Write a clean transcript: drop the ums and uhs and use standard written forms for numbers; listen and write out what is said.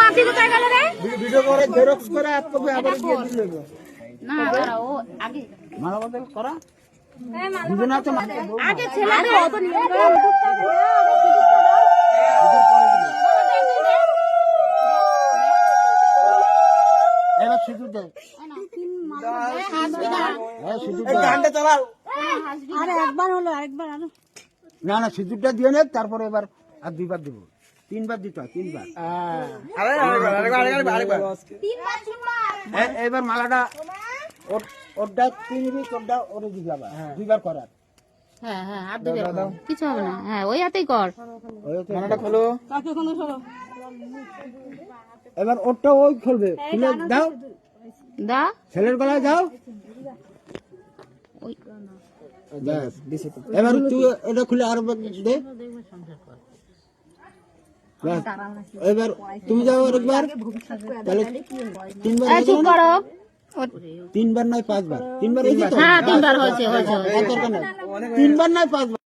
নাতি কোথায় গেল রে? ভিডিও করে জেরক্স করে এক কপি আবার দিয়ে দিলে না দাঁড়াও, ও আগে মালা বদল করা দুজন আছে আগে ছেলেদের অত নিয়ম করে এবার সিঁদুর দে সিঁদুর দে গানটা চালাও। আরে একবার হলো আরেকবার আরো না না সিঁদুরটা দিয়ে নে তারপরে এবার আর দুইবার দেবো তিনবার দিতে হয় তিনবার এবার মালাটা ওরটা তুই নিবি তোরটা ওরে দিবি আবার দুইবার করার হ্যাঁ হ্যাঁ হাত দিবে কিছু হবে না হ্যাঁ ওই হাতেই কর মালাটা খোলো এবার ওরটা ওই খুলবে খুলে দাও দা ছেলের গলায় দাও ওই ব্যাস, এবার তুই এটা খুলে আরো দে ব্যাস, এবার তুমি যাও আরেকবার তাহলে তিনবার এই চুপ করো তিনবার নয় পাঁচবার তিনবার হয়েছে তো হ্যাঁ তিনবার হয়েছে হয়েছে আর দরকার নাই। তিনবার নয় পাঁচবার